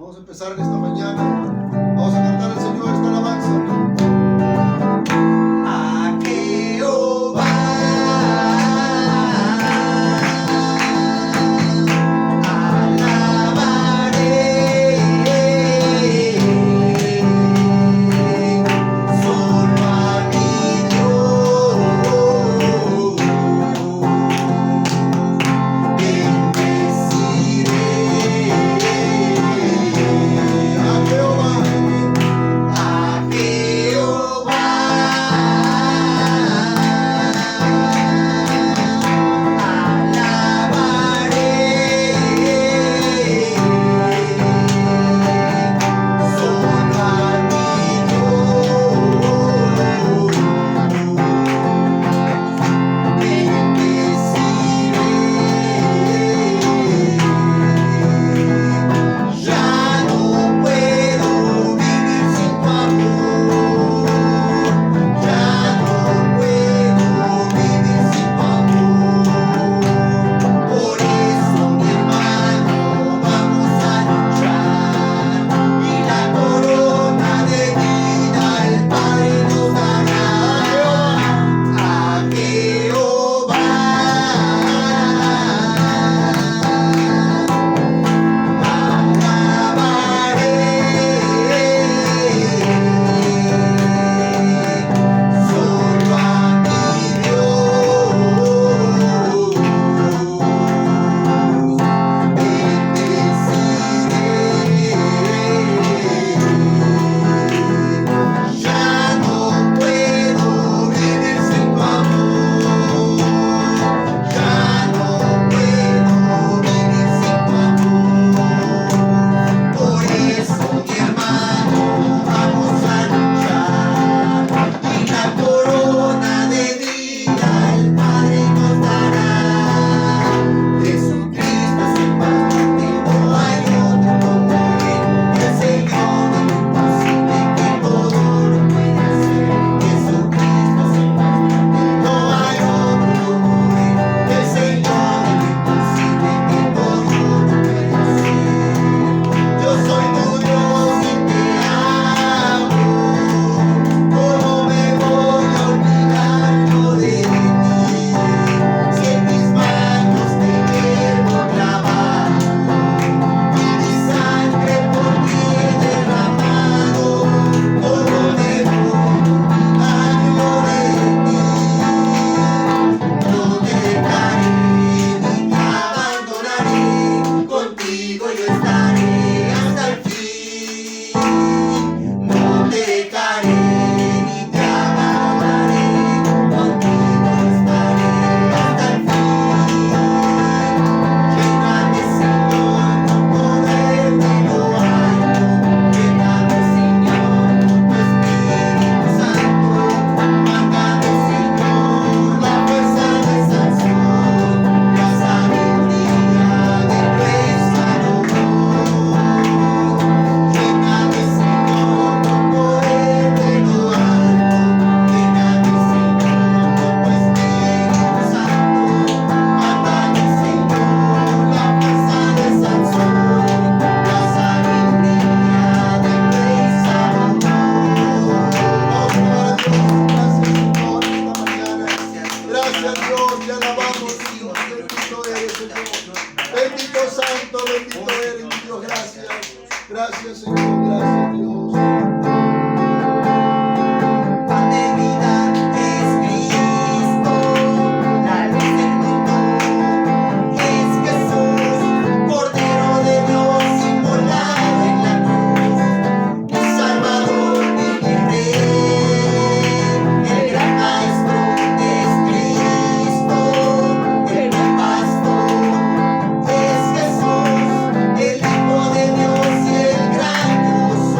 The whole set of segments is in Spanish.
Vamos a empezar en esta mañana. Vamos a cantar al Señor esta alabanza. A Jehová alabaré, solo a mi Dios bendeciré. A Jehová. Gracias, Señor. Gracias, Dios. Pan de vida es Cristo, la luz del mundo es Jesús, Cordero de Dios inmolado en la cruz, mi Salvador y mi Rey. El gran Maestro es Cristo, el buen pastor es Jesús, el Hijo de Dios y el gran yo soy.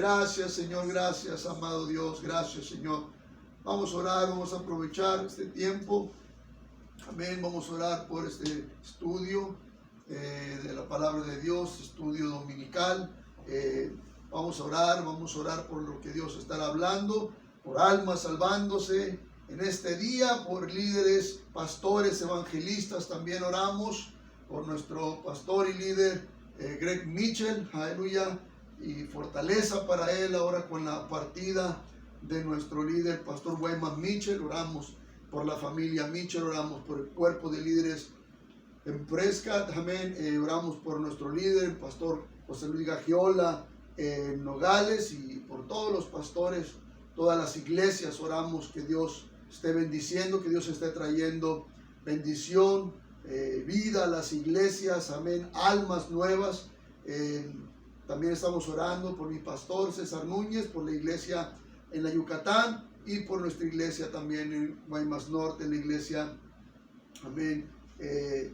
Gracias, Señor, gracias, amado Dios, gracias, Señor. Vamos a orar, vamos a aprovechar este tiempo. Amén, vamos a orar por este estudio de la palabra de Dios, estudio dominical. Vamos a orar por lo que Dios estará hablando, por almas salvándose en este día, por líderes, pastores, evangelistas. También oramos por nuestro pastor y líder Greg Mitchell, aleluya, y fortaleza para él ahora con la partida de nuestro líder, pastor Wayman Mitchell. Oramos por la familia Mitchell, oramos por el cuerpo de líderes en Prescott, amén. Oramos por nuestro líder, el pastor José Luis Gagiola en Nogales, y por todos los pastores, todas las iglesias. Oramos que Dios esté bendiciendo, que Dios esté trayendo bendición, vida a las iglesias, amén, almas nuevas. También estamos orando por mi pastor César Núñez, por la iglesia en la Yucatán, y por nuestra iglesia también en Guaymas Norte, la iglesia, amén, que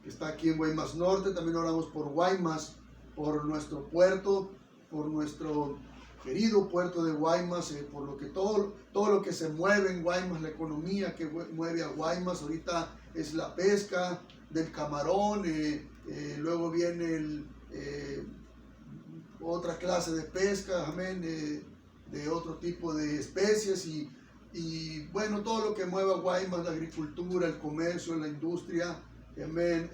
está aquí en Guaymas Norte. También oramos por Guaymas, por nuestro puerto, por nuestro querido puerto de Guaymas, por lo que todo lo que se mueve en Guaymas, la economía que mueve a Guaymas ahorita es la pesca del camarón, luego viene otra clase de pesca, amén, de otro tipo de especies, y bueno, todo lo que mueva a Guaymas, la agricultura, el comercio, la industria, amén.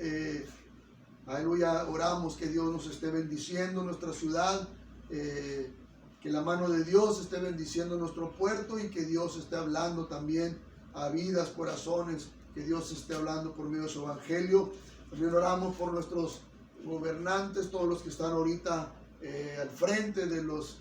Aleluya, oramos que Dios nos esté bendiciendo nuestra ciudad, que la mano de Dios esté bendiciendo nuestro puerto, y que Dios esté hablando también a vidas, corazones, que Dios esté hablando por medio de su evangelio. También oramos por nuestros gobernantes, todos los que están ahorita al frente de los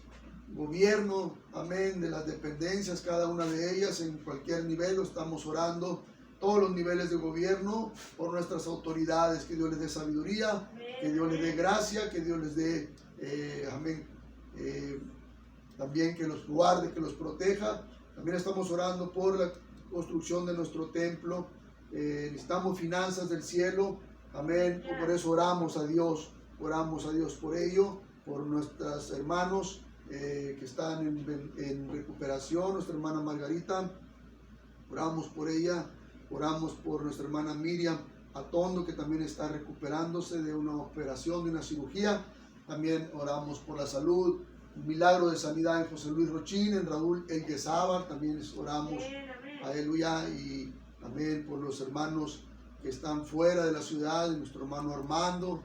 gobiernos, amén, de las dependencias, cada una de ellas en cualquier nivel. Estamos orando todos los niveles de gobierno, por nuestras autoridades, que Dios les dé sabiduría, que Dios les dé gracia, que Dios les dé, amén, también que los guarde, que los proteja. También estamos orando por la construcción de nuestro templo. Necesitamos finanzas del cielo, amén. Por eso oramos a Dios por ello, por nuestros hermanos que están en recuperación. Nuestra hermana Margarita, oramos por ella. Oramos por nuestra hermana Miriam Atondo, que también está recuperándose de una operación, de una cirugía. También oramos por la salud, un milagro de sanidad en José Luis Rochín, en Raúl Elguezábal. También oramos, aleluya, y amén, por los hermanos que están fuera de la ciudad, de nuestro hermano Armando,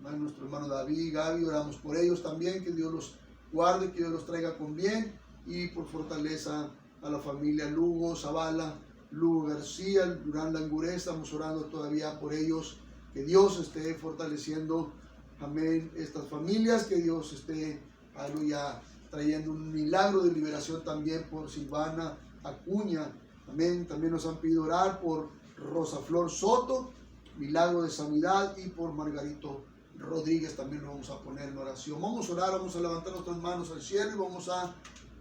nuestro hermano David, Gaby. Oramos por ellos también, que Dios los guarde, que Dios los traiga con bien, y por fortaleza a la familia Lugo Zavala, Lugo García, Durán Languré. Estamos orando todavía por ellos, que Dios esté fortaleciendo, amén, estas familias, que Dios esté, aleluya, trayendo un milagro de liberación también por Silvana Acuña, amén. También nos han pedido orar por Rosa Flor Soto, milagro de sanidad, y por Margarito Rodríguez también lo vamos a poner en oración. Vamos a orar, vamos a levantar nuestras manos al cielo y vamos a,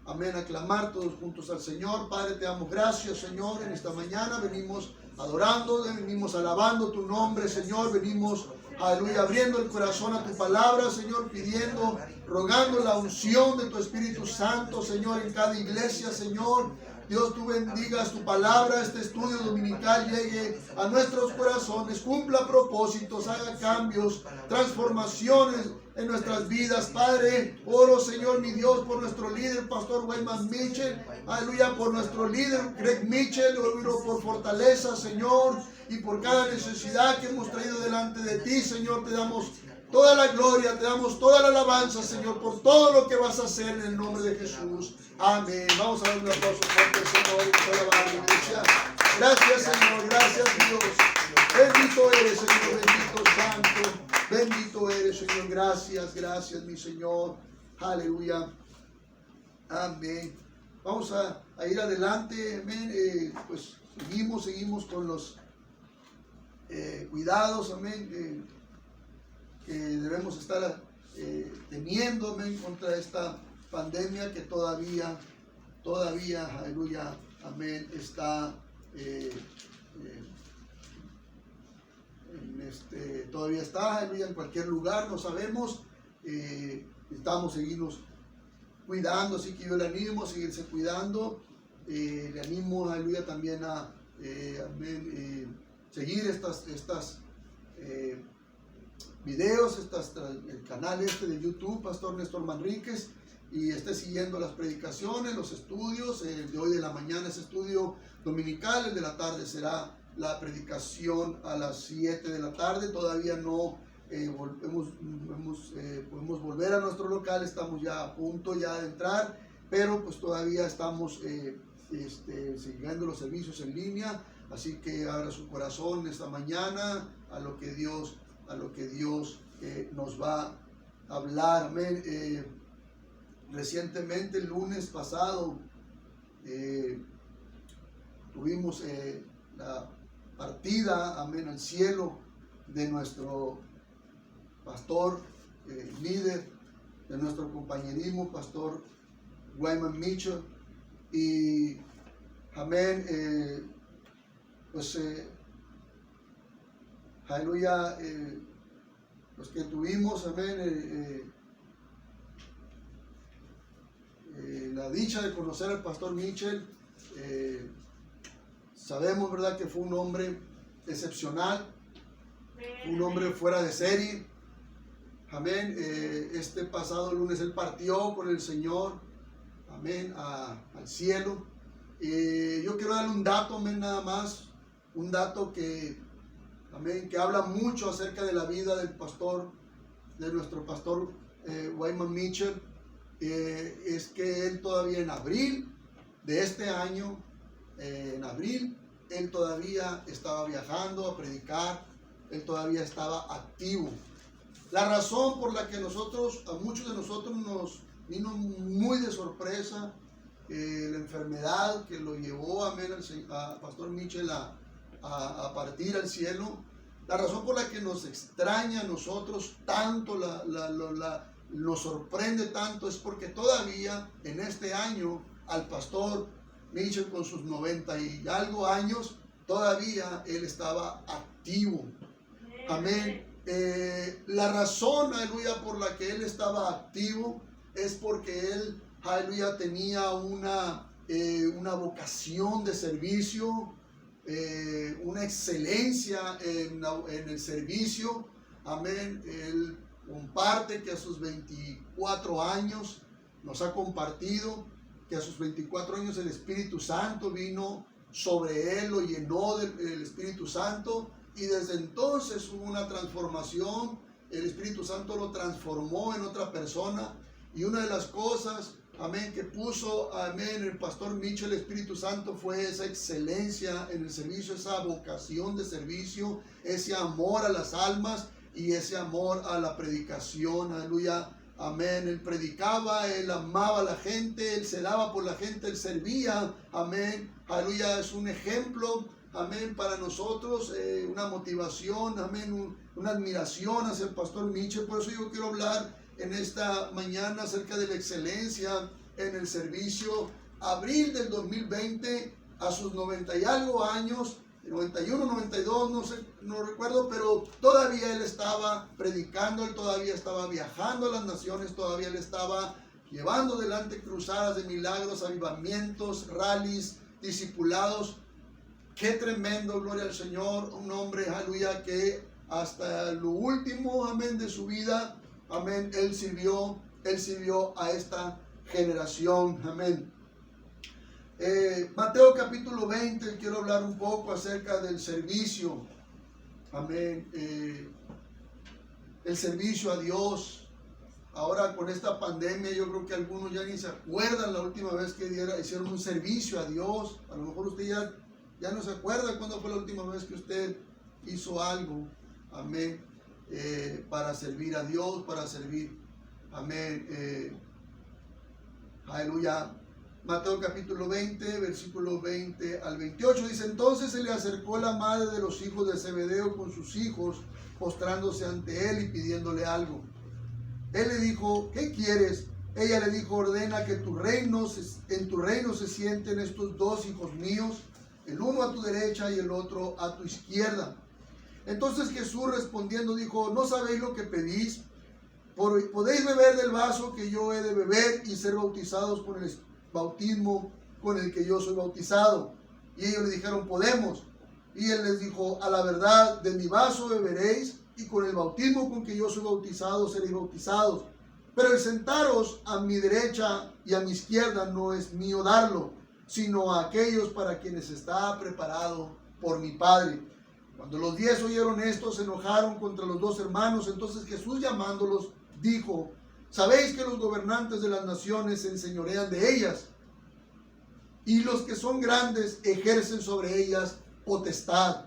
amén, aclamar todos juntos al Señor. Padre, te damos gracias, Señor, en esta mañana venimos adorando, venimos alabando tu nombre, Señor, venimos, aleluya, abriendo el corazón a tu palabra, Señor, pidiendo, rogando la unción de tu Espíritu Santo, Señor, en cada iglesia, Señor. Dios, tú bendigas tu palabra, este estudio dominical llegue a nuestros corazones, cumpla propósitos, haga cambios, transformaciones en nuestras vidas. Padre, oro, Señor, mi Dios, por nuestro líder, pastor Wayman Mitchell, aleluya, por nuestro líder Greg Mitchell. Oro por fortaleza, Señor, y por cada necesidad que hemos traído delante de ti, Señor. Te damos toda la gloria, te damos toda la alabanza, Señor, por todo lo que vas a hacer en el nombre de Jesús. Amén. Vamos a dar un aplauso fuerte, Señor, y te alabamos, iglesia. Gracias, Señor, gracias, Dios. Bendito eres, Señor, bendito Santo. Bendito eres, Señor. Gracias, gracias, mi Señor. Aleluya. Amén. Vamos a ir adelante. Amén. Pues seguimos con los cuidados. Amén. Que debemos estar teniendo, amén, contra esta pandemia que todavía, aleluya, amén, está todavía está, aleluya, en cualquier lugar, no sabemos. Necesitamos seguirnos cuidando, así que yo le animo a seguirse cuidando. Le animo, aleluya, también a seguir estas videos, el canal de YouTube, Pastor Néstor Manríquez, y esté siguiendo las predicaciones, los estudios. El de hoy de la mañana es estudio dominical, el de la tarde será la predicación a las 7 de la tarde. Todavía no podemos volver a nuestro local, estamos ya a punto ya de entrar, pero pues todavía estamos siguiendo los servicios en línea, así que abra su corazón esta mañana a lo que Dios nos va a hablar. Amén. Recientemente, el lunes pasado, tuvimos la partida, amén, al cielo de nuestro pastor, líder de nuestro compañerismo, Pastor Wyman Mitchell. Y amén, aleluya, los que tuvimos, amén, la dicha de conocer al Pastor Mitchell, sabemos, verdad, que fue un hombre excepcional, un hombre fuera de serie. Amén. Este pasado lunes él partió con el Señor, amén, al cielo. Yo quiero darle un dato, amén, nada más, un dato que, amén, que habla mucho acerca de la vida del pastor, de nuestro pastor Wyman Mitchell. Es que él todavía en abril de este año, en abril, él todavía estaba viajando a predicar, él todavía estaba activo. La razón por la que a muchos de nosotros nos vino muy de sorpresa la enfermedad que lo llevó, amén, a Pastor Mitchell a partir al cielo, la razón por la que nos extraña a nosotros tanto, nos sorprende tanto, es porque todavía en este año al Pastor Mitchell, con sus 90 y algo años, todavía él estaba activo. Amén. La razón, aleluya, por la que él estaba activo es porque él, aleluya, tenía una vocación de servicio, una excelencia en el servicio. Amén. Él comparte que a sus 24 años nos ha compartido que a sus 24 años el Espíritu Santo vino sobre él, lo llenó del Espíritu Santo, y desde entonces hubo una transformación. El Espíritu Santo lo transformó en otra persona, y una de las cosas, amén, que puso, amén, el Pastor Mitchell, el Espíritu Santo, fue esa excelencia en el servicio, esa vocación de servicio, ese amor a las almas y ese amor a la predicación. Aleluya, amén. Él predicaba, él amaba a la gente, él se daba por la gente, él servía, amén. Aleluya, es un ejemplo, amén, para nosotros, una motivación, amén, una admiración hacia el Pastor Mitchell. Por eso yo quiero hablar en esta mañana acerca de la excelencia en el servicio. Abril del 2020, a sus 90 y algo años, 91, 92, no sé, no recuerdo, pero todavía él estaba predicando, él todavía estaba viajando a las naciones, todavía él estaba llevando adelante cruzadas de milagros, avivamientos, rallies, discipulados. Qué tremendo, gloria al Señor, un hombre, aleluya, que hasta lo último, amén, de su vida, amén, él sirvió a esta generación, amén. Mateo capítulo 20, quiero hablar un poco acerca del servicio, amén, el servicio a Dios. Ahora con esta pandemia yo creo que algunos ya ni se acuerdan la última vez que hicieron un servicio a Dios. A lo mejor usted ya no se acuerda cuándo fue la última vez que usted hizo algo, amén, para servir a Dios, para servir, amén, aleluya. Mateo capítulo 20, versículos 20 al 28, dice: entonces se le acercó la madre de los hijos de Zebedeo con sus hijos, postrándose ante él y pidiéndole algo. Él le dijo: ¿qué quieres? Ella le dijo: ordena que en tu reino se sienten estos dos hijos míos, el uno a tu derecha y el otro a tu izquierda. Entonces Jesús respondiendo dijo: ¿no sabéis lo que pedís? podéis beber del vaso que yo he de beber y ser bautizados con el bautismo con el que yo soy bautizado. Y ellos le dijeron, podemos. Y él les dijo, a la verdad, de mi vaso beberéis, y con el bautismo con que yo soy bautizado seréis bautizados. Pero el sentaros a mi derecha y a mi izquierda no es mío darlo, sino a aquellos para quienes está preparado por mi Padre. Cuando los 10 oyeron esto, se enojaron contra los 2 hermanos. Entonces Jesús, llamándolos, dijo, sabéis que los gobernantes de las naciones se enseñorean de ellas, y los que son grandes ejercen sobre ellas potestad.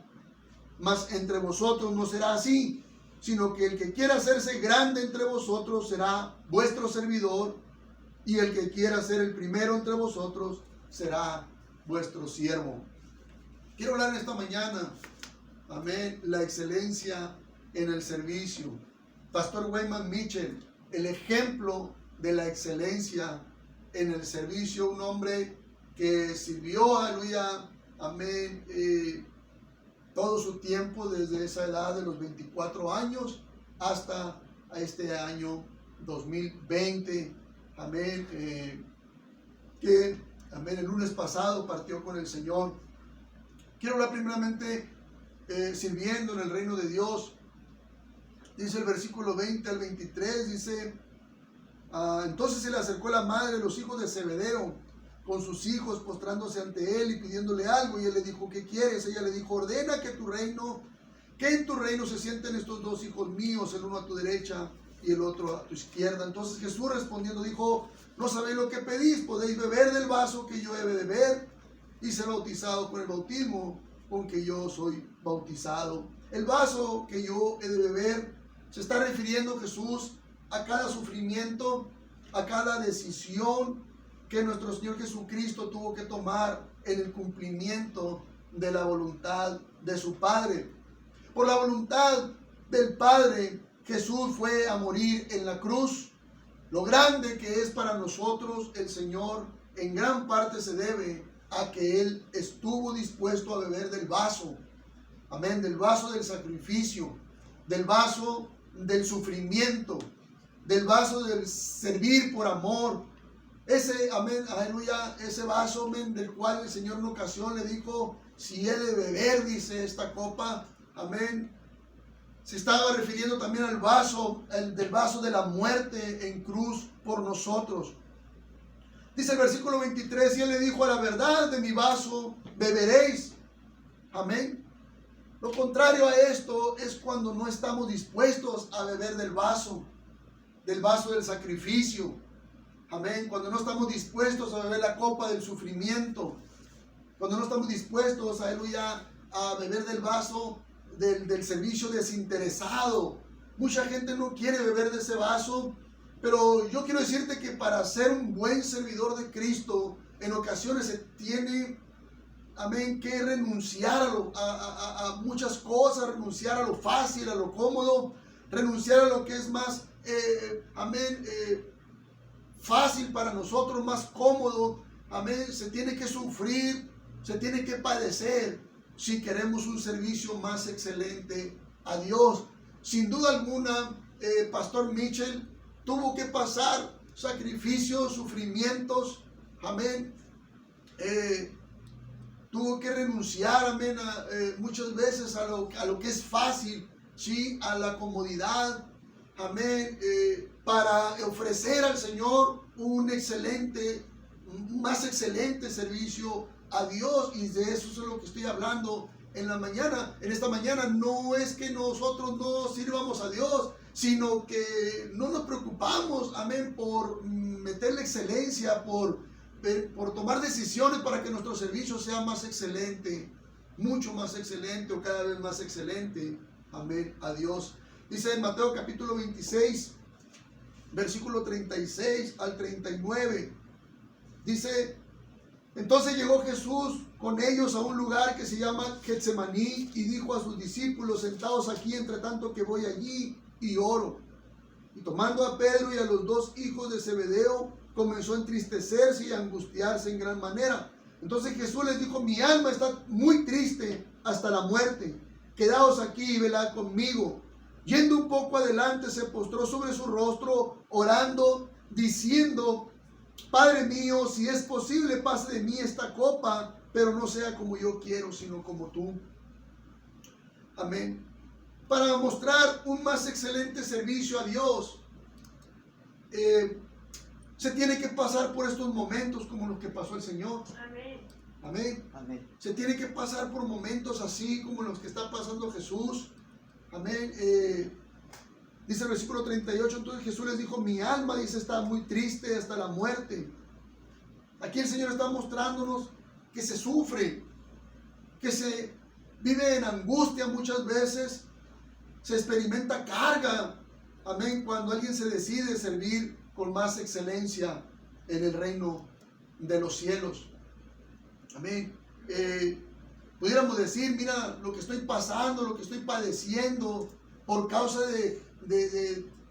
Mas entre vosotros no será así, sino que el que quiera hacerse grande entre vosotros será vuestro servidor, y el que quiera ser el primero entre vosotros será vuestro siervo. Quiero hablar en esta mañana, amén, la excelencia en el servicio. Pastor Wayman Mitchell, el ejemplo de la excelencia en el servicio, un hombre que sirvió, aleluya, amén, todo su tiempo, desde esa edad de los 24 años hasta este año 2020, amén, que, amén, el lunes pasado partió con el Señor. Quiero hablar primeramente sirviendo en el reino de Dios. Dice el versículo 20 al 23, dice, entonces se le acercó la madre de los hijos de Zebedeo con sus hijos, postrándose ante él y pidiéndole algo, y él le dijo, ¿qué quieres? Ella le dijo, ordena que en tu reino se sienten estos 2 hijos míos, el uno a tu derecha y el otro a tu izquierda. Entonces Jesús respondiendo dijo, no sabéis lo que pedís, podéis beber del vaso que yo he de beber y ser bautizado con el bautismo con que yo soy bautizado. El vaso que yo he de beber, se está refiriendo Jesús a cada sufrimiento, a cada decisión que nuestro Señor Jesucristo tuvo que tomar en el cumplimiento de la voluntad de su Padre. Por la voluntad del Padre, Jesús fue a morir en la cruz. Lo grande que es para nosotros el Señor, en gran parte se debe a que Él estuvo dispuesto a beber del vaso, amén, del vaso del sacrificio, del vaso del sufrimiento, del vaso del servir por amor. Ese, amén, aleluya, ese vaso, amén, del cual el Señor en ocasión le dijo, si he de beber, dice, esta copa, amén, se estaba refiriendo también al vaso, del vaso de la muerte en cruz por nosotros. Dice el versículo 23, y él le dijo, a la verdad de mi vaso beberéis, amén. Lo contrario a esto es cuando no estamos dispuestos a beber del vaso del sacrificio. Amén. Cuando no estamos dispuestos a beber la copa del sufrimiento. Cuando no estamos dispuestos, aleluya, a beber del vaso del servicio desinteresado. Mucha gente no quiere beber de ese vaso. Pero yo quiero decirte que para ser un buen servidor de Cristo, en ocasiones se tiene, amén, que renunciar a muchas cosas, renunciar a lo fácil, a lo cómodo, renunciar a lo que es más, amén, fácil para nosotros, más cómodo, amén. Se tiene que sufrir, se tiene que padecer si queremos un servicio más excelente a Dios. Sin duda alguna, Pastor Mitchell tuvo que pasar sacrificios, sufrimientos, amén. Tuvo que renunciar, amén, muchas veces a lo que es fácil, sí, a la comodidad, amén, para ofrecer al Señor un más excelente servicio a Dios. Y de eso es lo que estoy hablando en esta mañana. No es que nosotros no sirvamos a Dios, sino que no nos preocupamos, amén, por meterle excelencia, por tomar decisiones para que nuestro servicio sea más excelente, mucho más excelente o cada vez más excelente, amén, a Dios. Dice en Mateo capítulo 26, versículo 36 al 39, dice, entonces llegó Jesús con ellos a un lugar que se llama Getsemaní y dijo a sus discípulos, sentados aquí entre tanto que voy allí y oro. Y tomando a Pedro y a los 2 hijos de Zebedeo, comenzó a entristecerse y a angustiarse en gran manera. Entonces Jesús les dijo, mi alma está muy triste hasta la muerte. Quedaos aquí y velad conmigo. Yendo un poco adelante, se postró sobre su rostro, orando, diciendo: Padre mío, si es posible, pase de mí esta copa, pero no sea como yo quiero, sino como tú. Amén. Para mostrar un más excelente servicio a Dios, se tiene que pasar por estos momentos como los que pasó el Señor. Amén. Amén. Amén. Se tiene que pasar por momentos así como los que está pasando Jesús. Amén. Dice el versículo 38, entonces Jesús les dijo: mi alma, dice, está muy triste hasta la muerte. Aquí el Señor está mostrándonos que se sufre, que se vive en angustia muchas veces, se experimenta carga. Amén. Cuando alguien se decide servir con más excelencia en el reino de los cielos. Amén. Pudiéramos decir: mira lo que estoy pasando, lo que estoy padeciendo por causa de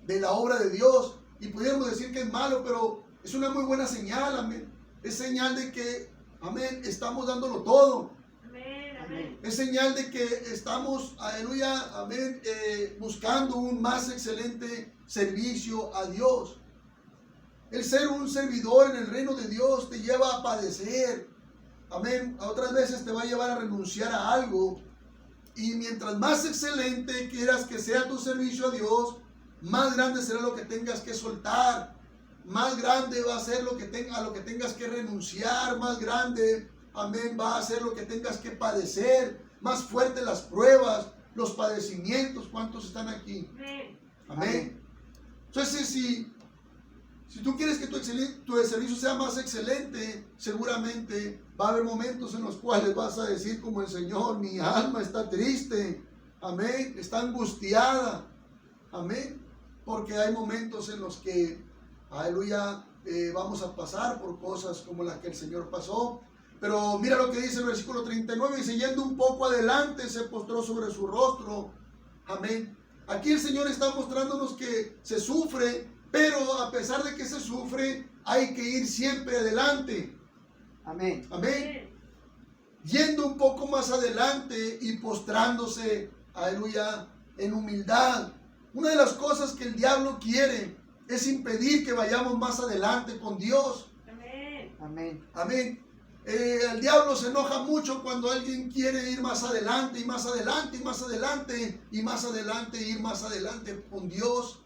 la obra de Dios. Y pudiéramos decir que es malo, pero es una muy buena señal. Amén. Es señal de que, amén, estamos dándolo todo. Amén. Amén. Es señal de que estamos, aleluya, amén, buscando un más excelente servicio a Dios. El ser un servidor en el reino de Dios te lleva a padecer. Amén. Otras veces te va a llevar a renunciar a algo. Y mientras más excelente quieras que sea tu servicio a Dios, más grande será lo que tengas que soltar. Más grande va a ser a lo que tengas que renunciar. Más grande, amén, va a ser lo que tengas que padecer. Más fuertes las pruebas, los padecimientos. ¿Cuántos están aquí? Amén. Amén. Entonces, si tú quieres que tu servicio sea más excelente, seguramente va a haber momentos en los cuales vas a decir como el Señor: mi alma está triste, amén, está angustiada, amén, porque hay momentos en los que, aleluya, vamos a pasar por cosas como las que el Señor pasó. Pero mira lo que dice el versículo 39, dice: yendo un poco adelante, se postró sobre su rostro, amén. Aquí el Señor está mostrándonos que se sufre, pero a pesar de que se sufre, hay que ir siempre adelante. Amén. Amén. Yendo un poco más adelante y postrándose, aleluya, en humildad. Una de las cosas que el diablo quiere es impedir que vayamos más adelante con Dios. Amén. Amén. Amén. El diablo se enoja mucho cuando alguien quiere ir más adelante y más adelante y más adelante y más adelante, ir más adelante con Dios.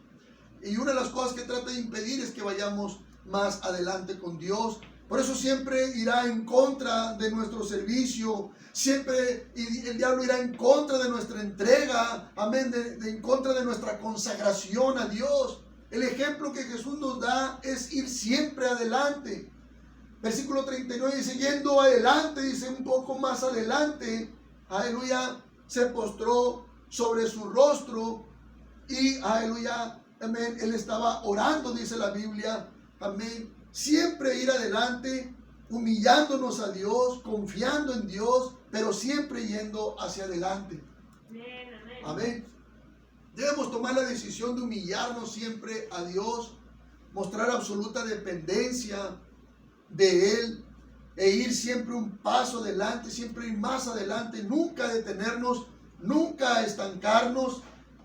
Y una de las cosas que trata de impedir es que vayamos más adelante con Dios. Por eso siempre irá en contra de nuestro servicio. Siempre el diablo irá en contra de nuestra entrega. Amén. En contra de nuestra consagración a Dios. El ejemplo que Jesús nos da es ir siempre adelante. Versículo 39 dice: yendo adelante, dice, un poco más adelante, aleluya, se postró sobre su rostro y, aleluya, amén, él estaba orando, dice la Biblia, amén. Siempre ir adelante, humillándonos a Dios, confiando en Dios, pero siempre yendo hacia adelante. Amén. Amén. Amén. Debemos tomar la decisión de humillarnos siempre a Dios, mostrar absoluta dependencia de Él e ir siempre un paso adelante, siempre ir más adelante, nunca detenernos, nunca estancarnos,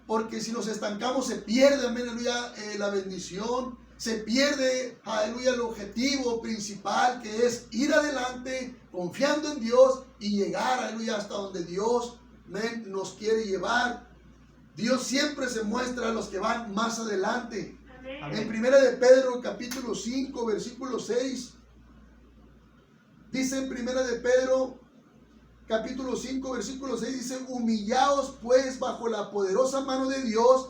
porque si nos estancamos se pierde, amén, aleluya, la bendición, se pierde, aleluya, el objetivo principal, que es ir adelante, confiando en Dios y llegar, aleluya, hasta donde Dios, amén, nos quiere llevar. Dios siempre se muestra a los que van más adelante. Amén. En 1 de Pedro capítulo 5 versículo 6 dice, en 1 de Pedro capítulo 5 versículo 6 dice: humillaos pues bajo la poderosa mano de Dios,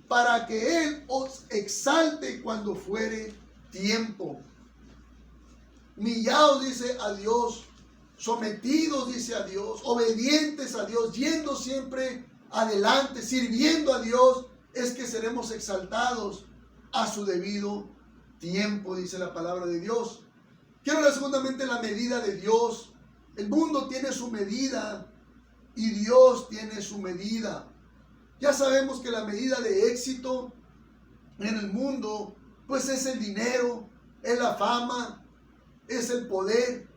para que Él os exalte cuando fuere tiempo. Humillaos, dice, a Dios, sometidos, dice, a Dios, obedientes a Dios, yendo siempre adelante, sirviendo a Dios, es que seremos exaltados a su debido tiempo, dice la palabra de Dios. Quiero hablar segundamente la medida de Dios. El mundo tiene su medida y Dios tiene su medida. Ya sabemos que la medida de éxito en el mundo, pues es el dinero, es la fama, es el poder.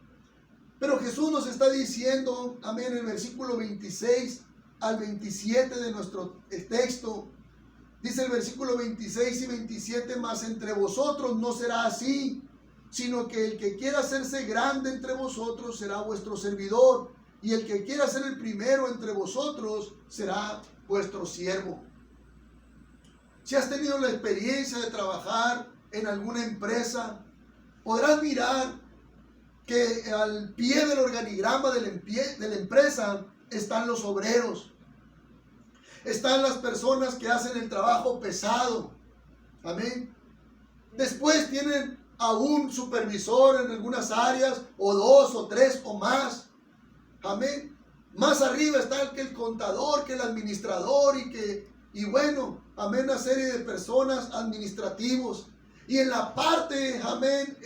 Pero Jesús nos está diciendo, amén, en el versículo 26 al 27 de nuestro texto, Dice el versículo 26 y 27, mas entre vosotros no será así, sino que el que quiera hacerse grande entre vosotros será vuestro servidor, y el que quiera ser el primero entre vosotros será vuestro siervo. Si has tenido la experiencia de trabajar en alguna empresa, podrás mirar que al pie del organigrama de la empresa están los obreros. Están las personas que hacen el trabajo pesado. Amén. Después tienen a un supervisor en algunas áreas, o dos, o tres, o más. Amén. Más arriba está el contador, que el administrador, y bueno, amén, una serie de personas administrativos. Y en la parte, amén,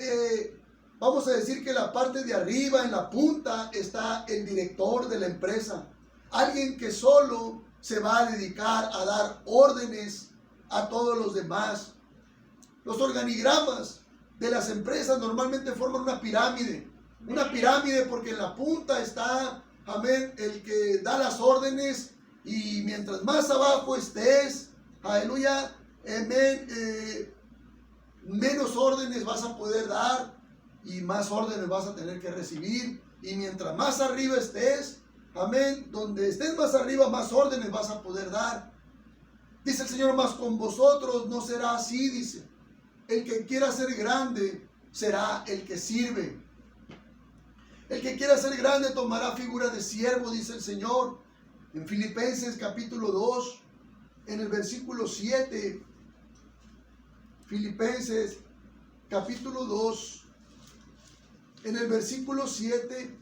vamos a decir que en la parte de arriba, en la punta, está el director de la empresa. Alguien que solo se va a dedicar a dar órdenes a todos los demás. Los organigramas de las empresas normalmente forman una pirámide. Una pirámide porque en la punta está, amén, el que da las órdenes, y mientras más abajo estés, aleluya, amén, menos órdenes vas a poder dar y más órdenes vas a tener que recibir. Y mientras más arriba estés, amén, donde estés más arriba, más órdenes vas a poder dar. Dice el Señor, mas con vosotros no será así, dice. El que quiera ser grande será el que sirve. El que quiera ser grande tomará figura de siervo, dice el Señor. En Filipenses capítulo 2, en el versículo 7. Filipenses capítulo 2, en el versículo 7.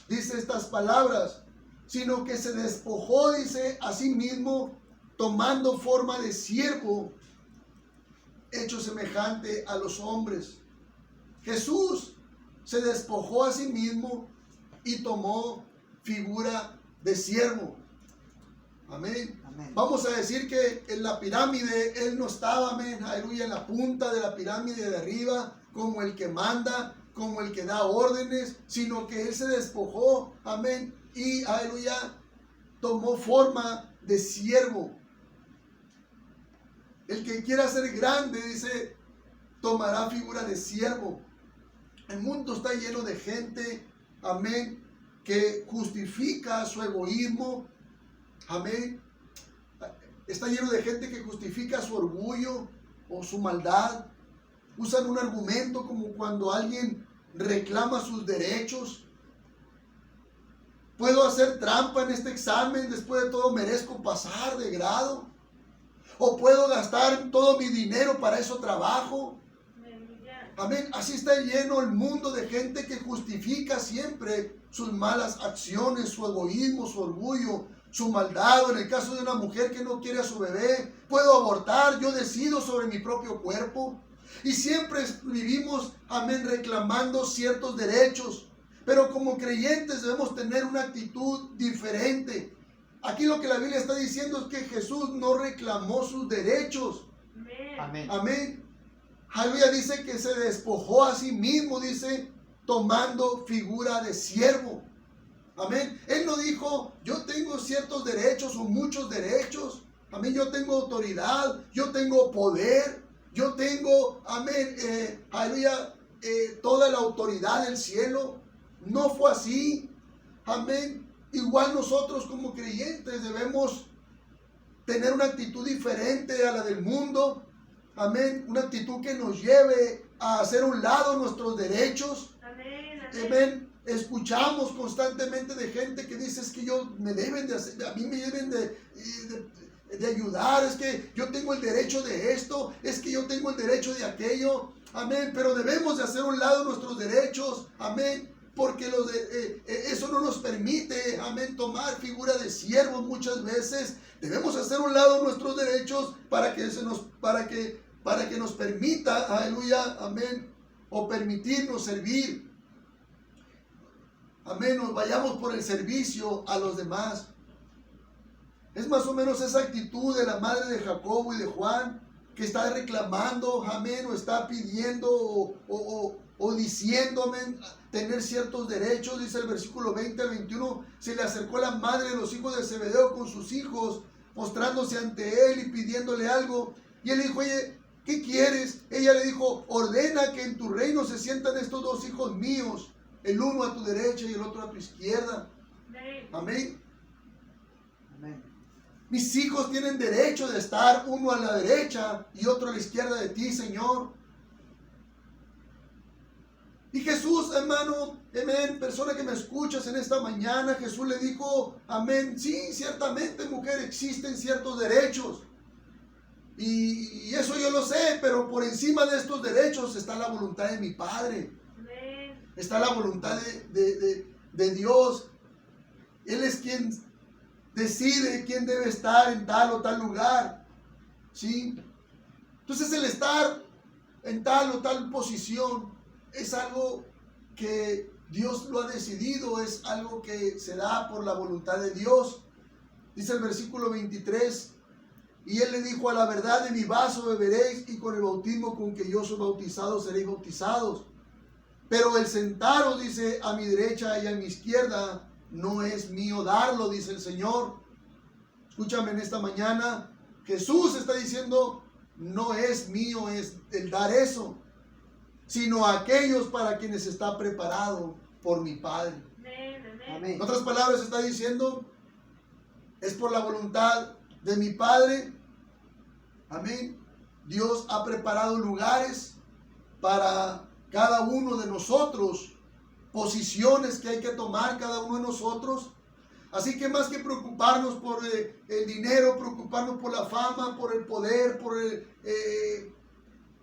Dice estas palabras, sino que se despojó, dice, a sí mismo, tomando forma de siervo, hecho semejante a los hombres. Jesús se despojó a sí mismo y tomó figura de siervo. Amén. Amén. Vamos a decir que en la pirámide Él no estaba, amén, aleluya, en la punta de la pirámide de arriba, como el que manda, como el que da órdenes, sino que Él se despojó, amén, y aleluya, tomó forma de siervo. El que quiera ser grande, dice, tomará figura de siervo. El mundo está lleno de gente, amén, que justifica su egoísmo, amén. Está lleno de gente que justifica su orgullo o su maldad. Usan un argumento como cuando alguien reclama sus derechos. Puedo hacer trampa en este examen, después de todo merezco pasar de grado. O puedo gastar todo mi dinero, para eso trabajo. Amén. Así está lleno el mundo de gente que justifica siempre sus malas acciones, su egoísmo, su orgullo, su maldad. O en el caso de una mujer que no quiere a su bebé, puedo abortar, yo decido sobre mi propio cuerpo. Y siempre vivimos, amén, reclamando ciertos derechos. Pero como creyentes debemos tener una actitud diferente. Aquí lo que la Biblia está diciendo es que Jesús no reclamó sus derechos. Amén. Amén. Aleluya, dice que se despojó a sí mismo, dice, tomando figura de siervo. Amén. Él no dijo, yo tengo ciertos derechos o muchos derechos. Amén. Yo tengo autoridad, yo tengo poder, yo tengo, amén, aleluya, toda la autoridad del cielo. No fue así. Amén. Igual nosotros como creyentes debemos tener una actitud diferente a la del mundo. Amén. Una actitud que nos lleve a hacer a un lado nuestros derechos. Amén. Amén. Escuchamos constantemente de gente que dice, es que me deben de hacer, a mí me deben de ayudar, es que yo tengo el derecho de esto, es que yo tengo el derecho de aquello. Amén. Pero debemos de hacer a un lado nuestros derechos. Amén. Porque eso no nos permite, amén, tomar figura de siervos muchas veces. Debemos hacer a un lado nuestros derechos para que nos permita, aleluya, amén, o permitirnos servir. Amén, nos vayamos por el servicio a los demás. Es más o menos esa actitud de la madre de Jacobo y de Juan, que está reclamando, amén, o está pidiendo o diciendo, amén, tener ciertos derechos. Dice el versículo 20 al 21, se le acercó la madre de los hijos de Zebedeo con sus hijos postrándose ante él y pidiéndole algo. Y él le dijo, oye, ¿qué quieres? Ella le dijo, ordena que en tu reino se sientan estos dos hijos míos, el uno a tu derecha y el otro a tu izquierda. Amén. Amén. Amén. Mis hijos tienen derecho de estar uno a la derecha y otro a la izquierda de ti, Señor. Y Jesús, hermano, amén, persona que me escuchas en esta mañana, Jesús le dijo, amén, sí, ciertamente, mujer, existen ciertos derechos. Y eso yo lo sé, pero por encima de estos derechos está la voluntad de mi Padre. Amén. Está la voluntad de Dios. Él es quien decide quién debe estar en tal o tal lugar. ¿Sí? Entonces el estar en tal o tal posición es algo que Dios lo ha decidido, es algo que se da por la voluntad de Dios. Dice el versículo 23, y él le dijo, a la verdad de mi vaso beberéis, y con el bautismo con que yo soy bautizado seréis bautizados. Pero el sentaros, dice, a mi derecha y a mi izquierda, no es mío darlo, dice el Señor. Escúchame en esta mañana, Jesús está diciendo, no es mío es el dar eso, sino a aquellos para quienes está preparado por mi Padre. Amén. Amén. Amén. En otras palabras está diciendo, es por la voluntad de mi Padre. Amén. Dios ha preparado lugares para cada uno de nosotros, posiciones que hay que tomar cada uno de nosotros. Así que más que preocuparnos por el dinero, preocuparnos por la fama, por el poder, por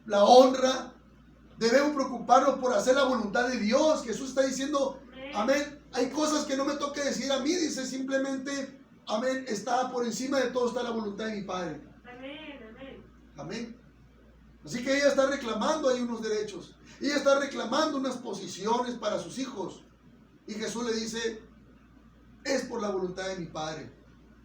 la honra, debemos preocuparnos por hacer la voluntad de Dios. Jesús está diciendo, amén, hay cosas que no me toca decir a mí, dice simplemente, amén, está por encima de todo, está la voluntad de mi Padre. Amén. Amén. Amén. Así que ella está reclamando ahí unos derechos. Ella está reclamando unas posiciones para sus hijos. Y Jesús le dice, es por la voluntad de mi Padre.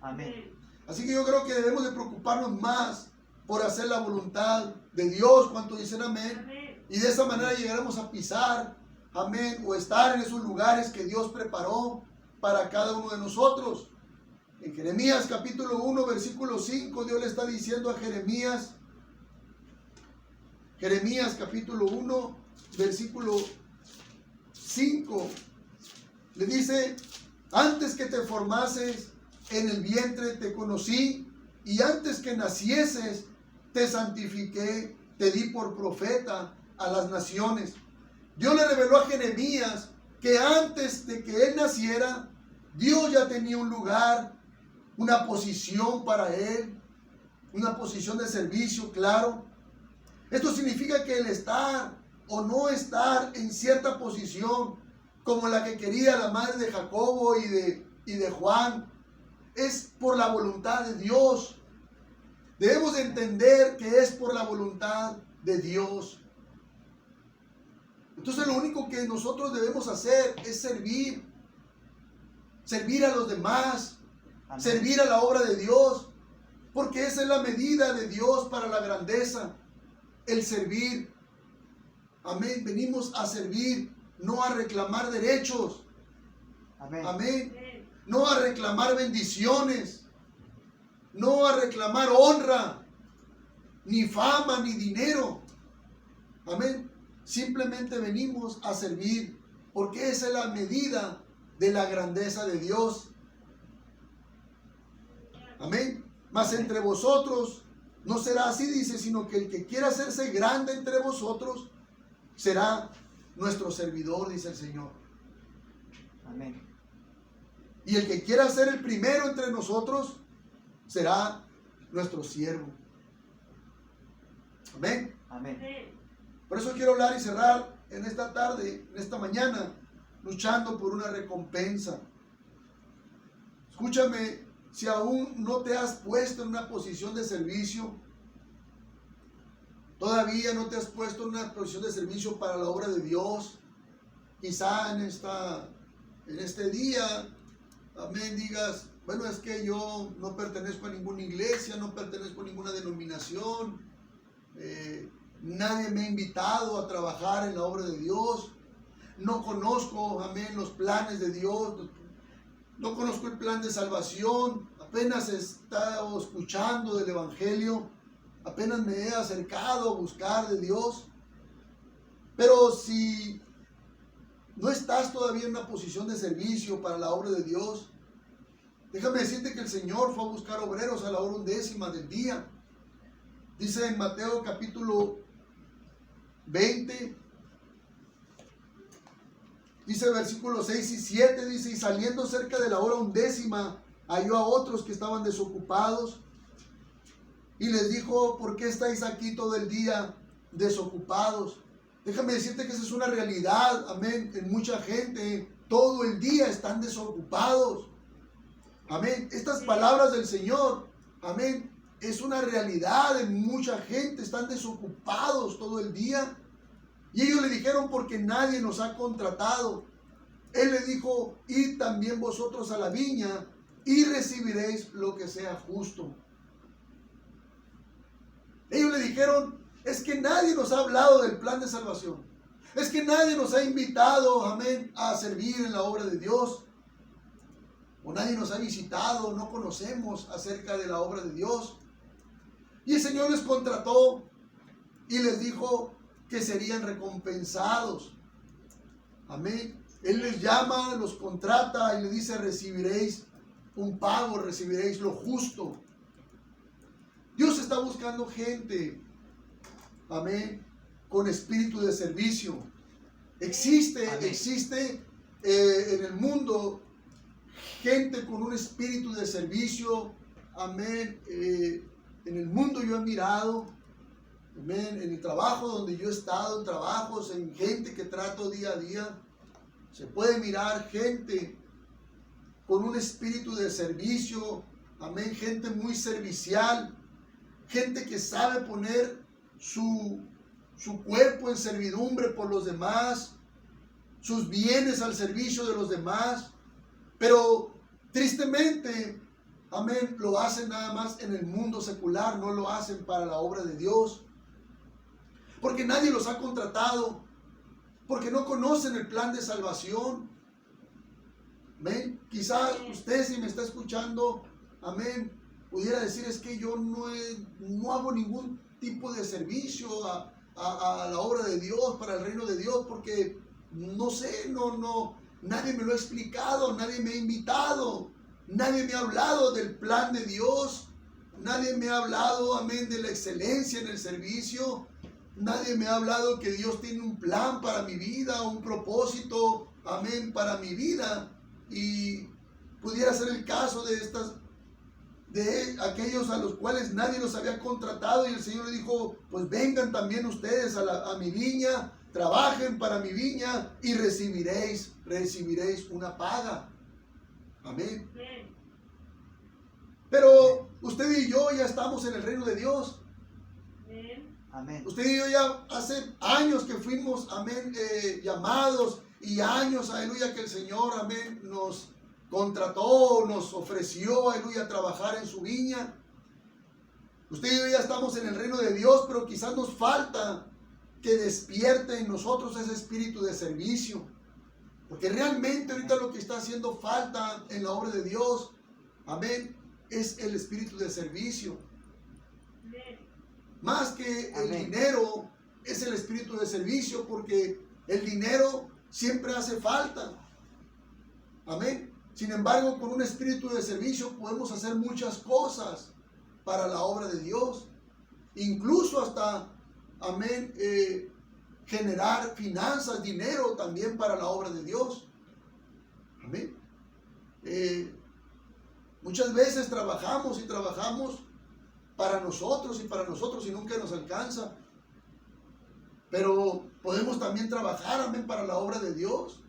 Amén. Así que yo creo que debemos de preocuparnos más por hacer la voluntad de Dios. ¿Cuánto dicen amén? Amén. Y de esa manera llegaremos a pisar, amén, o estar en esos lugares que Dios preparó para cada uno de nosotros. En Jeremías capítulo 1, versículo 5, Dios le está diciendo a Jeremías capítulo 1, versículo 5, le dice, antes que te formases en el vientre te conocí, y antes que nacieses te santifiqué, te di por profeta a las naciones. Dios le reveló a Jeremías que antes de que él naciera, Dios ya tenía un lugar, una posición para él, una posición de servicio, claro. Esto significa que el estar o no estar en cierta posición, como la que quería la madre de Jacobo y de Juan, es por la voluntad de Dios. Debemos de entender que es por la voluntad de Dios. Entonces lo único que nosotros debemos hacer es servir a los demás, Amén. servir a la obra de Dios, porque esa es la medida de Dios para la grandeza, el servir. Amén, venimos a servir, no a reclamar derechos. Amén. Amén, Amén. no a reclamar bendiciones, no a reclamar honra, ni fama, ni dinero. Amén, simplemente venimos a servir, porque esa es la medida de la grandeza de Dios. Amén. Mas entre vosotros no será así, dice, sino que el que quiera hacerse grande entre vosotros será nuestro servidor, dice el Señor. Amén. Y el que quiera ser el primero entre nosotros será nuestro siervo. Amén. Amén. Amén. Por eso quiero hablar y cerrar en esta tarde, en esta mañana, luchando por una recompensa. Escúchame, si aún no te has puesto en una posición de servicio, todavía no te has puesto en una posición de servicio para la obra de Dios, quizá en este día, amén, digas, bueno, es que yo no pertenezco a ninguna iglesia, no pertenezco a ninguna denominación, nadie me ha invitado a trabajar en la obra de Dios, no conozco, amén, los planes de Dios, no conozco el plan de salvación, apenas he estado escuchando del Evangelio, apenas me he acercado a buscar de Dios. Pero si no estás todavía en una posición de servicio para la obra de Dios, déjame decirte que el Señor fue a buscar obreros a la hora 11ª del día. Dice en Mateo capítulo 20, dice versículos 6 y 7, dice: y saliendo cerca de la hora 11ª, halló a otros que estaban desocupados y les dijo: ¿por qué estáis aquí todo el día desocupados? Déjame decirte que esa es una realidad, amén, en mucha gente. Todo el día están desocupados, amén. Estas palabras del Señor, amén, es una realidad en mucha gente. Están desocupados todo el día. Y ellos le dijeron: porque nadie nos ha contratado. Él le dijo: id también vosotros a la viña y recibiréis lo que sea justo. Ellos le dijeron: es que nadie nos ha hablado del plan de salvación. Es que nadie nos ha invitado, amén, a servir en la obra de Dios. O nadie nos ha visitado, no conocemos acerca de la obra de Dios. Y el Señor les contrató y les dijo que serían recompensados. Amén. Él les llama, los contrata y les dice: recibiréis un pago, recibiréis lo justo. Dios está buscando gente, amén, con espíritu de servicio. Existe en el mundo gente con un espíritu de servicio, amén. En el mundo yo he mirado, amén, en el trabajo donde yo he estado, en trabajos, en gente que trato día a día, se puede mirar gente con un espíritu de servicio, amén, gente muy servicial, gente que sabe poner su cuerpo en servidumbre por los demás, sus bienes al servicio de los demás. Pero tristemente, amén, lo hacen nada más en el mundo secular, no lo hacen para la obra de Dios. Porque nadie los ha contratado, porque no conocen el plan de salvación. Amén. Quizás usted, si me está escuchando, amén, pudiera decir: es que yo no hago ningún tipo de servicio a la obra de Dios, para el reino de Dios, porque no sé, nadie me lo ha explicado, nadie me ha invitado, nadie me ha hablado del plan de Dios, nadie me ha hablado, amén, de la excelencia en el servicio, nadie me ha hablado que Dios tiene un plan para mi vida, un propósito, amén, para mi vida. Y pudiera ser el caso de aquellos a los cuales nadie los había contratado, y el Señor le dijo: pues vengan también ustedes a mi viña, trabajen para mi viña y recibiréis una paga. Amén. Pero usted y yo ya estamos en el reino de Dios. Amén. Usted y yo ya hace años que fuimos, amén, llamados, y años, aleluya, que el Señor, amén, nos contrató, nos ofreció, aleluya, trabajar en su viña. Usted y yo ya estamos en el reino de Dios, pero quizás nos falta que despierte en nosotros ese espíritu de servicio. Porque realmente ahorita lo que está haciendo falta en la obra de Dios, amén, es el espíritu de servicio. Más que el dinero, es el espíritu de servicio, porque el dinero siempre hace falta. Amén. Sin embargo, con un espíritu de servicio podemos hacer muchas cosas para la obra de Dios. Incluso hasta, amén, generar finanzas, dinero también para la obra de Dios. Amén. Muchas veces trabajamos para nosotros y nunca nos alcanza. Pero podemos también trabajar, amén, para la obra de Dios.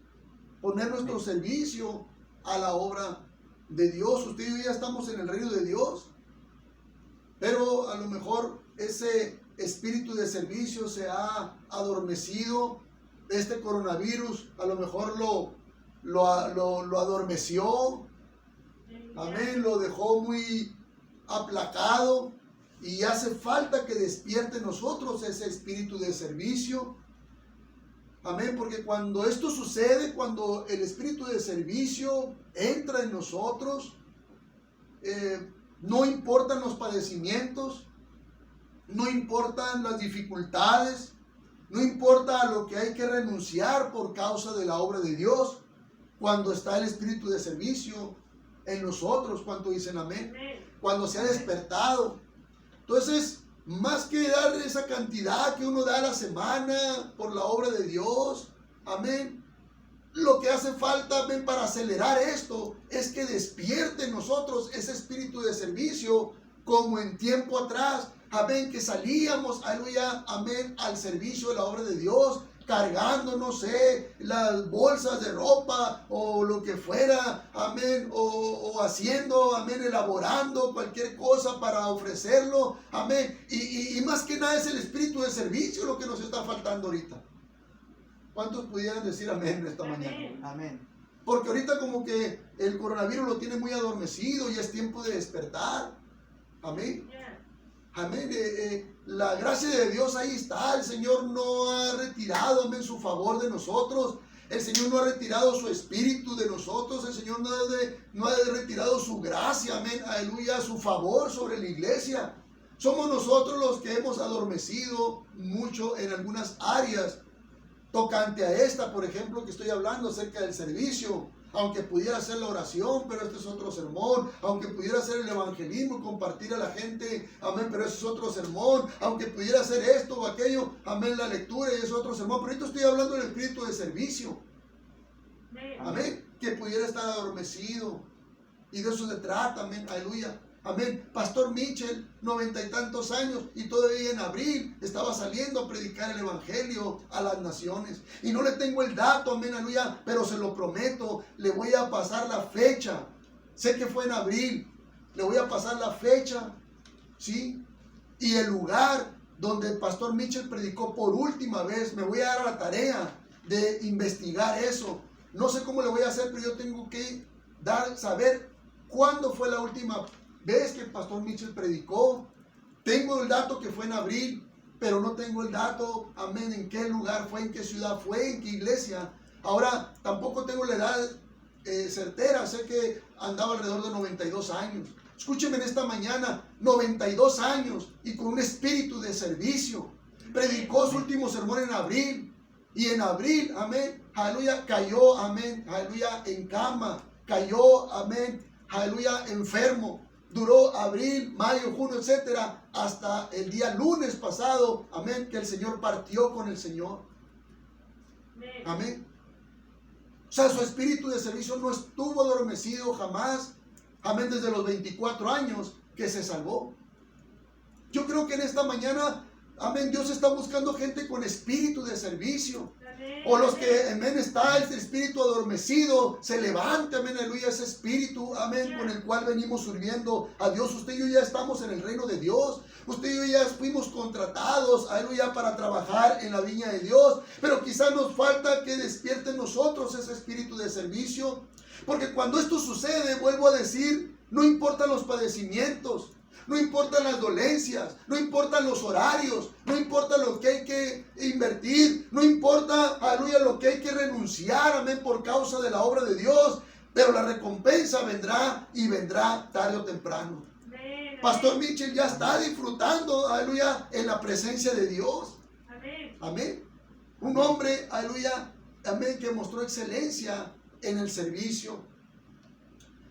Poner nuestro servicio a la obra de Dios. Usted y yo ya estamos en el reino de Dios, pero a lo mejor ese espíritu de servicio se ha adormecido. Este coronavirus a lo mejor lo adormeció. Amén, lo dejó muy aplacado, y hace falta que despierte en nosotros ese espíritu de servicio. Amén, porque cuando esto sucede, cuando el espíritu de servicio entra en nosotros, no importan los padecimientos, no importan las dificultades, no importa lo que hay que renunciar por causa de la obra de Dios, cuando está el espíritu de servicio en nosotros. ¿Cuánto dicen amén? Cuando se ha despertado. Entonces, más que dar esa cantidad que uno da a la semana por la obra de Dios, amén, lo que hace falta, amén, para acelerar esto es que despierte en nosotros ese espíritu de servicio, como en tiempo atrás, amén, que salíamos, aleluya, amén, al servicio de la obra de Dios, cargando, no sé, las bolsas de ropa o lo que fuera, amén, o haciendo, amén, elaborando cualquier cosa para ofrecerlo, amén, y más que nada es el espíritu de servicio lo que nos está faltando ahorita. ¿Cuántos pudieran decir amén esta mañana? Amén. Porque ahorita como que el coronavirus lo tiene muy adormecido y es tiempo de despertar, amén. Amén. La gracia de Dios ahí está. El Señor no ha retirado, amén, su favor de nosotros. El Señor no ha retirado su espíritu de nosotros. El Señor no ha retirado su gracia, amén, aleluya, su favor sobre la iglesia. Somos nosotros los que hemos adormecido mucho en algunas áreas tocante a esta, por ejemplo, que estoy hablando acerca del servicio. Aunque pudiera ser la oración, pero este es otro sermón. Aunque pudiera ser el evangelismo y compartir a la gente, amén, pero ese es otro sermón. Aunque pudiera ser esto o aquello, amén, la lectura y es otro sermón. Pero ahorita estoy hablando del espíritu de servicio, amén, que pudiera estar adormecido. Y de eso se trata, amén, aleluya. Amén. Pastor Mitchell, 90 y tantos años, y todavía en abril estaba saliendo a predicar el evangelio a las naciones. Y no le tengo el dato, amén, aleluya, pero se lo prometo, le voy a pasar la fecha. Sé que fue en abril, le voy a pasar la fecha, ¿sí? Y el lugar donde el Pastor Mitchell predicó por última vez. Me voy a dar la tarea de investigar eso. No sé cómo le voy a hacer, pero yo tengo que saber cuándo fue la última vez que el Pastor Mitchell predicó. Tengo el dato que fue en abril, pero no tengo el dato, amén, en qué lugar fue, en qué ciudad fue, en qué iglesia. Ahora, tampoco tengo la edad certera. Sé que andaba alrededor de 92 años. Escúcheme en esta mañana, 92 años y con un espíritu de servicio. Predicó su último sermón en abril. Y en abril, amén, aleluya, cayó, amén, aleluya, en cama. Cayó, amén, aleluya, enfermo. Duró abril, mayo, junio, etcétera, hasta el día lunes pasado, amén, que el Señor partió con el Señor. Amén. O sea, su espíritu de servicio no estuvo adormecido jamás. Amén, desde los 24 años que se salvó. Yo creo que en esta mañana, amén, Dios está buscando gente con espíritu de servicio. O los que, amén, está el espíritu adormecido, se levante, amén, aleluya, ese espíritu, amén, con el cual venimos sirviendo a Dios. Usted y yo ya estamos en el reino de Dios. Usted y yo ya fuimos contratados, aleluya, para trabajar en la viña de Dios. Pero quizás nos falta que despierte en nosotros ese espíritu de servicio. Porque cuando esto sucede, vuelvo a decir, no importan los padecimientos, no importan las dolencias, no importan los horarios, no importa lo que hay que invertir, no importa, aleluya, lo que hay que renunciar, amén, por causa de la obra de Dios, pero la recompensa vendrá y vendrá tarde o temprano. Pastor Mitchell ya está disfrutando, aleluya, en la presencia de Dios. Amén. Un hombre, aleluya, amén, que mostró excelencia en el servicio.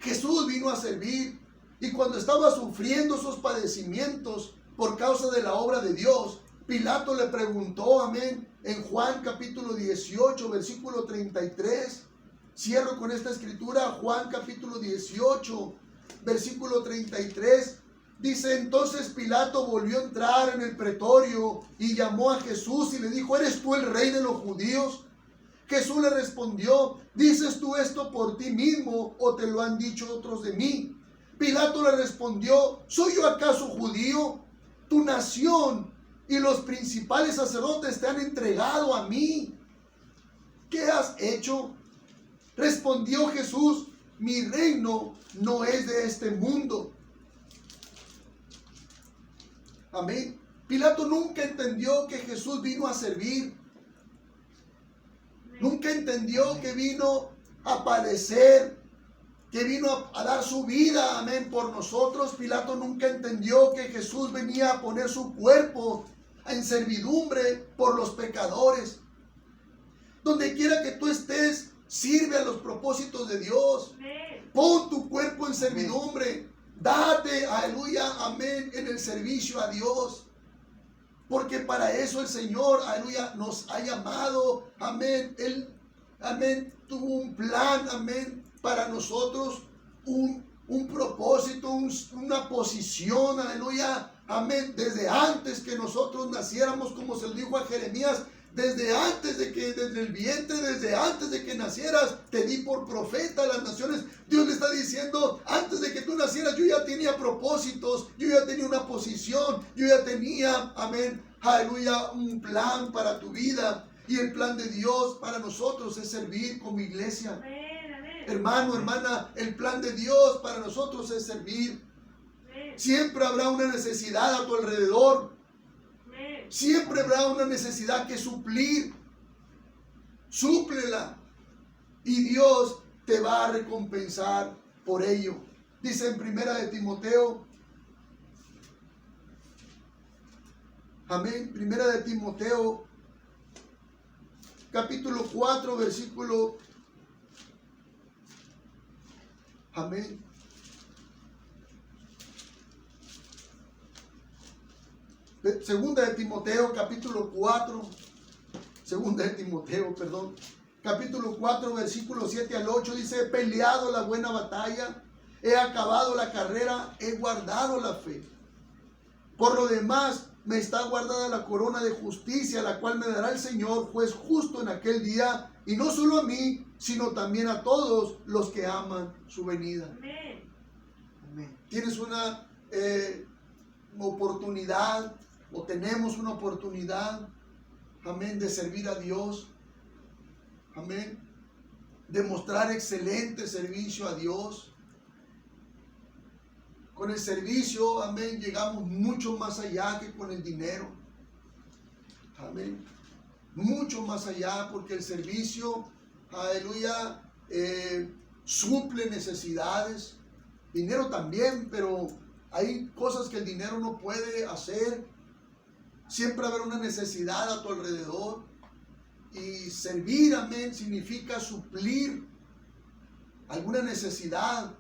Jesús vino a servir. Y cuando estaba sufriendo esos padecimientos por causa de la obra de Dios, Pilato le preguntó, amén, en Juan capítulo 18, versículo 33. Cierro con esta escritura, Juan capítulo 18, versículo 33. Dice, entonces Pilato volvió a entrar en el pretorio y llamó a Jesús y le dijo, ¿eres tú el rey de los judíos? Jesús le respondió, ¿dices tú esto por ti mismo o te lo han dicho otros de mí? Pilato le respondió, ¿soy yo acaso judío? Tu nación y los principales sacerdotes te han entregado a mí. ¿Qué has hecho? Respondió Jesús, mi reino no es de este mundo. Amén. Pilato nunca entendió que Jesús vino a servir. Nunca entendió que vino a padecer que vino a dar su vida, amén, por nosotros. Pilato nunca entendió que Jesús venía a poner su cuerpo en servidumbre por los pecadores. Donde quiera que tú estés, sirve a los propósitos de Dios. Amén. Pon tu cuerpo en servidumbre. Date, aleluya, amén, en el servicio a Dios. Porque para eso el Señor, aleluya, nos ha llamado. Amén. Él, amén, tuvo un plan, amén, para nosotros. Un propósito, una posición, aleluya. Amén. Desde antes que nosotros naciéramos, como se le dijo a Jeremías, desde el vientre, desde antes de que nacieras, te di por profeta a las naciones. Dios le está diciendo, antes de que tú nacieras, yo ya tenía propósitos, yo ya tenía una posición, yo ya tenía, amén, aleluya, un plan para tu vida. Y el plan de Dios para nosotros es servir como iglesia. Amén, amén. Hermano, hermana, el plan de Dios para nosotros es servir. Amén. Siempre habrá una necesidad a tu alrededor. Amén. Siempre habrá una necesidad que suplir. Súplela. Y Dios te va a recompensar por ello. Dice en Primera de Timoteo. Amén. Primera de Timoteo, capítulo 4, versículo. Amén. Segunda de Timoteo, capítulo 4. Segunda de Timoteo, perdón. Capítulo 4, versículo 7 al 8 dice: he peleado la buena batalla, he acabado la carrera, he guardado la fe. Por lo demás, me está guardada la corona de justicia, la cual me dará el Señor, juez justo en aquel día, y no solo a mí, sino también a todos los que aman su venida. Amén. Amén. Tienes una oportunidad, o tenemos una oportunidad, amén, de servir a Dios, amén, de mostrar excelente servicio a Dios. Con el servicio, amén, llegamos mucho más allá que con el dinero. Amén. Mucho más allá, porque el servicio, aleluya, suple necesidades. Dinero también, pero hay cosas que el dinero no puede hacer. Siempre habrá una necesidad a tu alrededor. Y servir, amén, significa suplir alguna necesidad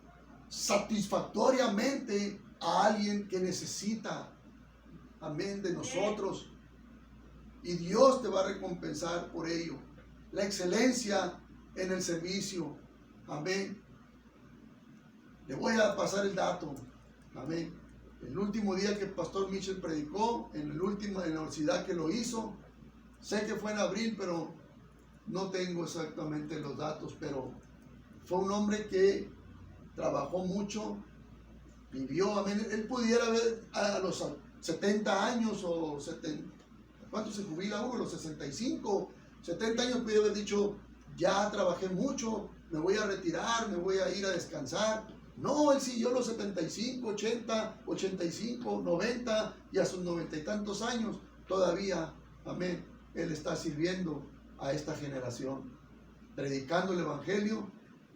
satisfactoriamente a alguien que necesita, amén, de nosotros. Y Dios te va a recompensar por ello. La excelencia en el servicio, amén. Le voy a pasar el dato, amén. El último día que el pastor Mitchell predicó, en la universidad que lo hizo, sé que fue en abril, pero no tengo exactamente los datos, pero fue un hombre que trabajó mucho, vivió, amén. Él pudiera haber a los 70 años o 70, ¿cuánto se jubila uno? Los 65, 70 años pudiera haber dicho, ya trabajé mucho, me voy a retirar, me voy a ir a descansar. No, él siguió los 75, 80, 85, 90 y a sus 90 y tantos años todavía, amén, él está sirviendo a esta generación, predicando el evangelio.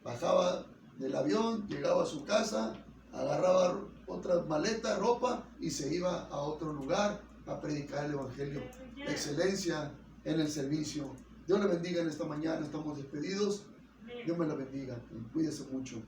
Bajaba del avión, llegaba a su casa, agarraba otra maleta, ropa y se iba a otro lugar a predicar el evangelio. Excelencia en el servicio. Dios le bendiga en esta mañana, estamos despedidos. Dios me la bendiga y cuídese mucho.